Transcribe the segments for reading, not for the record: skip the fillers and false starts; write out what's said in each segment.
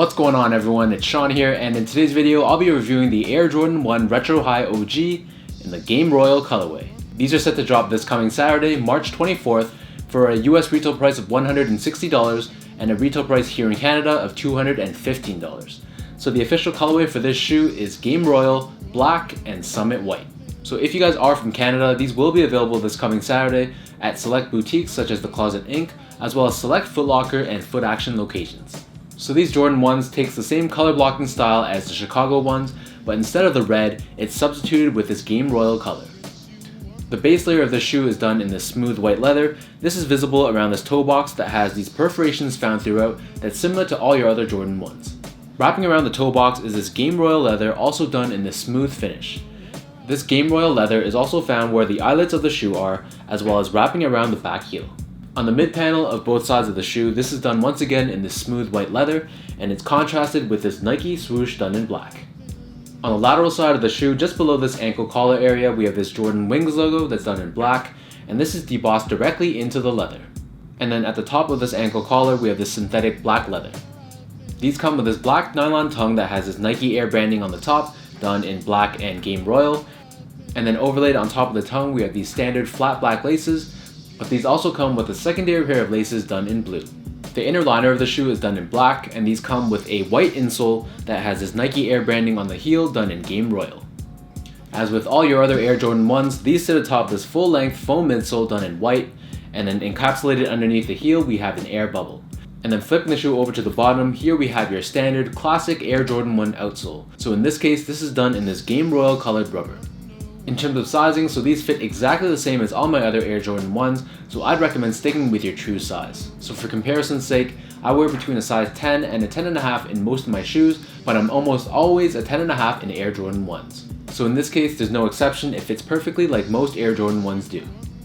What's going on everyone, it's Sean here, and in today's video I'll be reviewing the Air Jordan 1 Retro High OG in the Game Royal colorway. These are set to drop this coming Saturday, March 24th for a US retail price of $160 and a retail price here in Canada of $215. So the official colorway for this shoe is Game Royal, Black, and Summit White. So if you guys are from Canada, these will be available this coming Saturday at select boutiques such as The Closet Inc., as well as select Foot Locker and Foot Action locations. So these Jordan 1s takes the same color blocking style as the Chicago ones, but instead of the red, it's substituted with this Game Royal color. The base layer of the shoe is done in this smooth white leather. This is visible around this toe box that has these perforations found throughout that's similar to all your other Jordan 1s. Wrapping around the toe box is this Game Royal leather, also done in this smooth finish. This Game Royal leather is also found where the eyelets of the shoe are, as well as wrapping around the back heel. On the mid panel of both sides of the shoe, this is done once again in this smooth white leather, and it's contrasted with this Nike swoosh done in black. On the lateral side of the shoe, just below this ankle collar area, we have this Jordan Wings logo that's done in black, and this is debossed directly into the leather. And then at the top of this ankle collar, we have this synthetic black leather. These come with this black nylon tongue that has this Nike Air branding on the top, done in black and Game Royal. And then overlaid on top of the tongue, we have these standard flat black laces, but these also come with a secondary pair of laces done in blue. The inner liner of the shoe is done in black, and these come with a white insole that has this Nike Air branding on the heel done in Game Royal. As with all your other Air Jordan 1s, these sit atop this full-length foam midsole done in white, and then encapsulated underneath the heel we have an air bubble. And then flipping the shoe over to the bottom, here we have your standard classic Air Jordan 1 outsole. So in this case, this is done in this Game Royal colored rubber. In terms of sizing, so these fit exactly the same as all my other Air Jordan 1s, so I'd recommend sticking with your true size. So for comparison's sake, I wear between a size 10 and a 10.5 in most of my shoes, but I'm almost always a 10.5 in Air Jordan 1s. So in this case, there's no exception, it fits perfectly like most Air Jordan 1s do.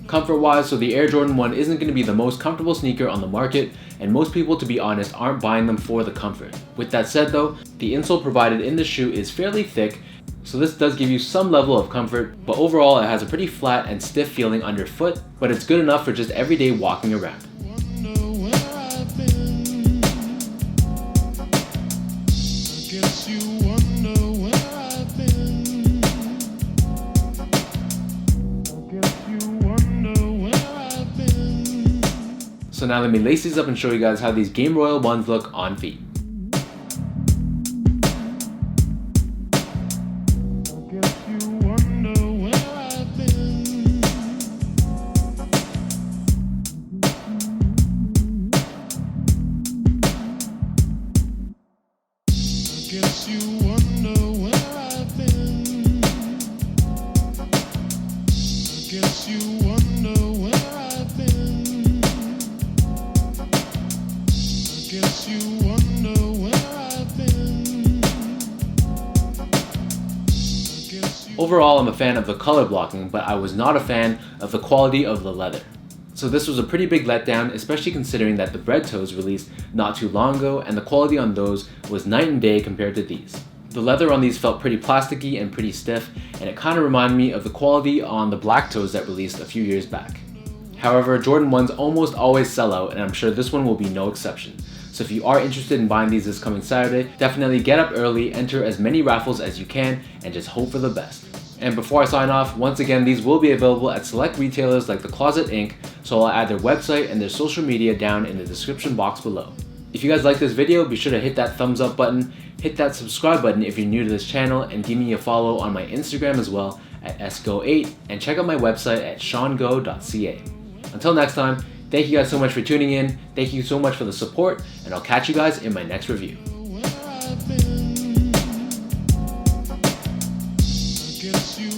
Comfort wise, so the Air Jordan 1 isn't going to be the most comfortable sneaker on the market, and most people, to be honest, aren't buying them for the comfort. With that said though, the insole provided in the shoe is fairly thick, so this does give you some level of comfort, but overall it has a pretty flat and stiff feeling underfoot, but it's good enough for just everyday walking around. So now let me lace these up and show you guys how these Game Royal 1s look on feet. Overall, I'm a fan of the color blocking, but I was not a fan of the quality of the leather. So this was a pretty big letdown, especially considering that the bread toes released not too long ago, and the quality on those was night and day compared to these. The leather on these felt pretty plasticky and pretty stiff, and it kind of reminded me of the quality on the black toes that released a few years back. However, Jordan 1s almost always sell out, and I'm sure this one will be no exception. So if you are interested in buying these this coming Saturday, definitely get up early, enter as many raffles as you can, and just hope for the best. And before I sign off, once again, these will be available at select retailers like The Closet Inc., so I'll add their website and their social media down in the description box below. If you guys like this video, be sure to hit that thumbs up button, hit that subscribe button if you're new to this channel, and give me a follow on my Instagram as well at sgo8, and check out my website at seango.ca. Until next time, thank you guys so much for tuning in, thank you so much for the support, and I'll catch you guys in my next review. You